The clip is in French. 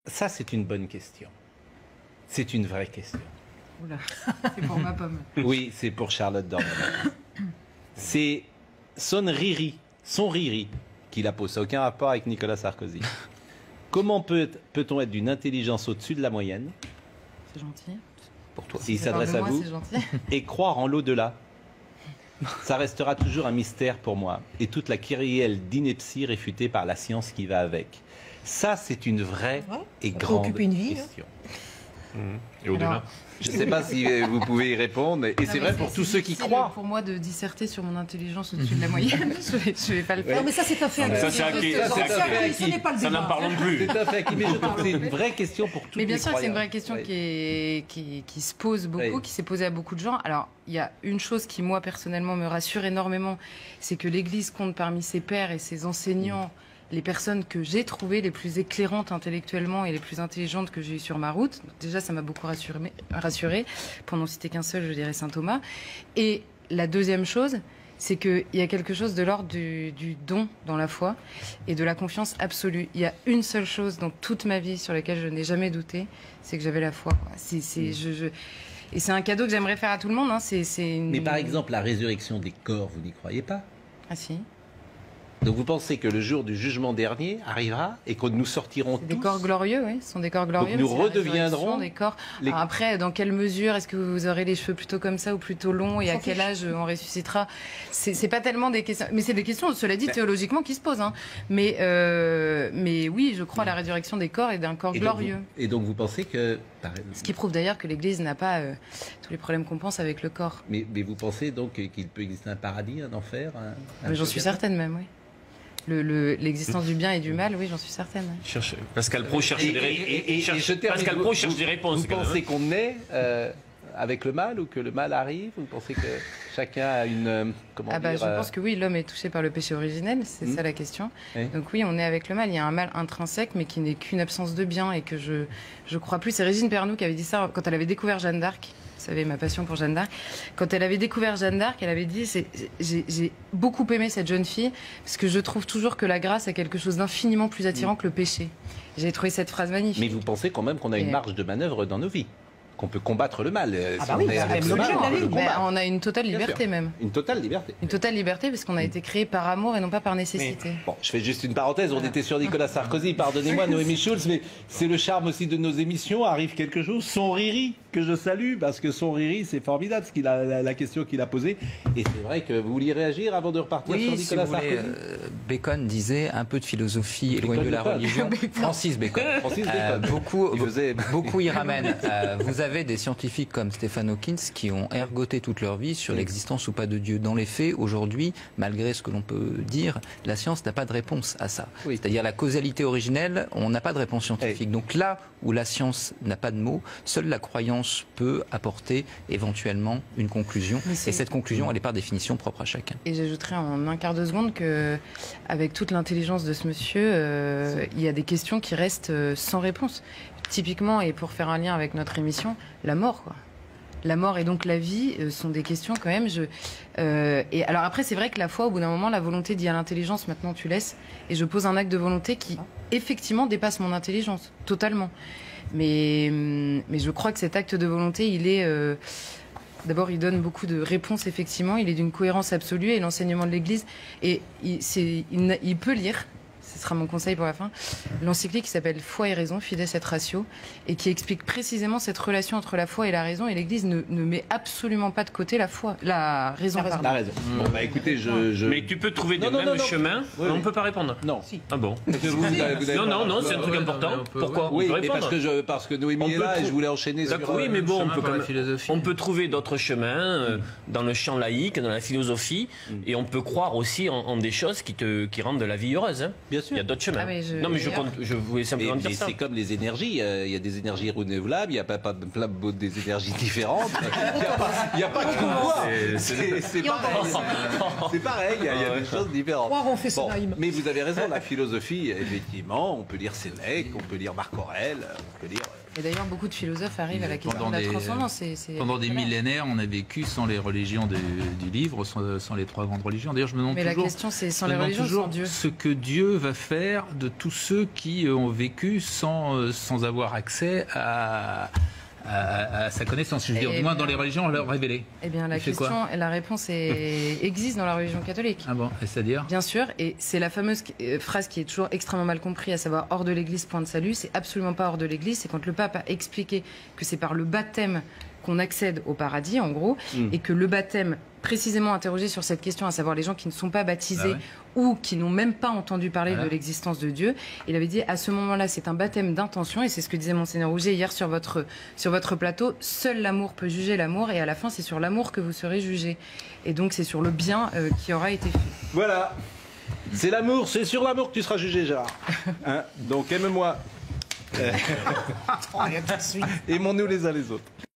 Ça, c'est une bonne question. C'est une vraie question. Oula, c'est pour ma pomme. Oui, c'est pour Charlotte Dornelas. C'est son Riri, qui la pose. Ça n'a aucun rapport avec Nicolas Sarkozy. Comment peut-on être d'une intelligence au-dessus de la moyenne? C'est gentil. Pour toi. Il s'adresse à vous. Et croire en l'au-delà. Ça restera toujours un mystère pour moi. Et toute la kyrielle d'ineptie réfutée par la science qui va avec. Ça, c'est une vraie et grande question. Et au-delà. Je ne sais pas si vous pouvez y répondre. Et c'est vrai pour tous ceux qui croient. Pour moi de disserter sur mon intelligence au-dessus de la moyenne, je ne vais pas le faire. Non, mais ça, c'est un fait acquis. Ça, c'est acquis. Ce n'est pas le Ça débat. n'en parlons plus. C'est un fait acquis, mais je trouve que c'est une vraie question pour tous les Mais bien sûr que c'est une croyants. vraie question qui se pose beaucoup, qui s'est posée à beaucoup de gens. Alors, il y a une chose qui, moi, personnellement, me rassure énormément, c'est que l'Église compte parmi ses pairs et ses enseignants les personnes que j'ai trouvées les plus éclairantes intellectuellement et les plus intelligentes que j'ai eues sur ma route. Donc, déjà, ça m'a beaucoup rassurée. Pour n'en citer qu'un seul, je dirais saint Thomas. Et la deuxième chose, c'est qu'il y a quelque chose de l'ordre du don dans la foi et de la confiance absolue. Il y a une seule chose dans toute ma vie sur laquelle je n'ai jamais douté, c'est que j'avais la foi. Et c'est un cadeau que j'aimerais faire à tout le monde. Hein. Mais par exemple, la résurrection des corps, vous n'y croyez pas? Ah si. Donc vous pensez que le jour du jugement dernier arrivera et que nous sortirons tous... Des corps glorieux, oui. Ce sont des corps glorieux. Donc nous redeviendrons... Des corps. Alors après, dans quelle mesure est-ce que vous aurez les cheveux plutôt comme ça ou plutôt longs et à quel âge on ressuscitera? C'est pas tellement des questions... Mais c'est des questions, cela dit, théologiquement, qui se posent. Hein. Mais oui, je crois à la résurrection des corps et d'un corps glorieux. Et donc vous pensez que... Ce qui prouve d'ailleurs que l'Église n'a pas tous les problèmes qu'on pense avec le corps. Mais vous pensez donc qu'il peut exister un paradis, un enfer J'en suis certaine même, oui. L'existence du bien et du mal, oui, j'en suis certaine. Pascal Pro cherche des réponses. Vous pensez qu'on est avec le mal ou que le mal arrive? Vous pensez que chacun a une... Je pense que oui, l'homme est touché par le péché originel, c'est ça la question. Oui. Donc oui, on est avec le mal. Il y a un mal intrinsèque, mais qui n'est qu'une absence de bien et que je crois plus. C'est Régine Pernoud qui avait dit ça quand elle avait découvert Jeanne d'Arc. Vous savez, ma passion pour Jeanne d'Arc. Quand elle avait découvert Jeanne d'Arc, elle avait dit j'ai beaucoup aimé cette jeune fille parce que je trouve toujours que la grâce a quelque chose d'infiniment plus attirant que le péché. J'ai trouvé cette phrase magnifique. Mais vous pensez quand même qu'on a une marge de manœuvre dans nos vies, qu'on peut combattre le mal. On a une totale liberté même. Une totale liberté. Une totale liberté parce qu'on a été créé par amour et non pas par nécessité. Bon, je fais juste une parenthèse, on était sur Nicolas Sarkozy, pardonnez-moi Noémie Schulz, mais c'est le charme aussi de nos émissions, arrive quelque chose, son Riri, que je salue, parce que son Riri, c'est formidable, la question qu'il a posée. Et c'est vrai que vous vouliez réagir avant de repartir sur Nicolas Sarkozy. Bacon disait un peu de philosophie éloignée de la religion. Francis Bacon. Beaucoup y ramènent. Vous avez des scientifiques comme Stephen Hawking qui ont ergoté toute leur vie sur l'existence ou pas de Dieu. Dans les faits, aujourd'hui, malgré ce que l'on peut dire, la science n'a pas de réponse à ça. Oui. C'est-à-dire la causalité originelle, on n'a pas de réponse scientifique. Donc là où la science n'a pas de mots, seule la croyance peut apporter éventuellement une conclusion. Et cette conclusion, elle est par définition propre à chacun. Et j'ajouterais en un quart de seconde que, avec toute l'intelligence de ce monsieur, il y a des questions qui restent sans réponse. Typiquement, et pour faire un lien avec notre émission, la mort, quoi. La mort et donc la vie sont des questions quand même. Et alors après, c'est vrai que la foi, au bout d'un moment, la volonté dit à l'intelligence, maintenant tu laisses. Et je pose un acte de volonté qui, effectivement, dépasse mon intelligence, totalement. Mais je crois que cet acte de volonté, il est... D'abord, il donne beaucoup de réponses, effectivement. Il est d'une cohérence absolue et l'enseignement de l'Église. Et il peut lire... Ce sera mon conseil pour la fin, l'encyclique qui s'appelle Foi et raison, Fides et Ratio, et qui explique précisément cette relation entre la foi et la raison. Et l'Église ne met absolument pas de côté la raison. La raison. Bon, bah écoutez, Mais tu peux trouver des mêmes chemins. Oui, on ne peut pas répondre. Non. Ah bon? Non, c'est un truc important. Pourquoi? Oui, parce que Noémie est là et je voulais enchaîner sur... Oui, mais bon, on peut trouver d'autres chemins dans le champ laïque, dans la philosophie, et on peut croire aussi en des choses qui rendent la vie heureuse. Bien sûr. Il y a d'autres chemins. Non, mais je voulais simplement dire ça. C'est comme les énergies. Il y a des énergies renouvelables, il y a plein des énergies différentes. Il n'y a pas que moi. C'est pareil. C'est pareil, il y a des choses différentes. Mais vous avez raison, la philosophie, effectivement, on peut lire Sénèque, on peut lire Marc Aurèle, on peut lire... Et d'ailleurs, beaucoup de philosophes arrivent à la question de la transcendance. Pendant des millénaires, on a vécu sans les religions du livre, sans les trois grandes religions. D'ailleurs, je me demande toujours... Mais la question, c'est sans les religions, sans Dieu. Ce que Dieu va faire de tous ceux qui ont vécu sans avoir accès à sa connaissance. Je veux dire, du moins dans les religions, on leur révélé. Eh bien, la réponse existe dans la religion catholique. Ah bon, et c'est-à-dire ? Bien sûr, et c'est la fameuse phrase qui est toujours extrêmement mal comprise, à savoir hors de l'Église, point de salut. C'est absolument pas hors de l'Église. C'est quand le pape a expliqué que c'est par le baptême qu'on accède au paradis, en gros, et que le baptême, précisément interrogé sur cette question, à savoir les gens qui ne sont pas baptisés ou qui n'ont même pas entendu parler de l'existence de Dieu, il avait dit à ce moment-là, c'est un baptême d'intention, et c'est ce que disait Monseigneur Rouget hier sur votre plateau, seul l'amour peut juger l'amour, et à la fin, c'est sur l'amour que vous serez jugé. Et donc, c'est sur le bien qui aura été fait. Voilà, c'est l'amour, c'est sur l'amour que tu seras jugé, Gérard. Hein, donc, aime-moi. Aimons-nous les uns les autres.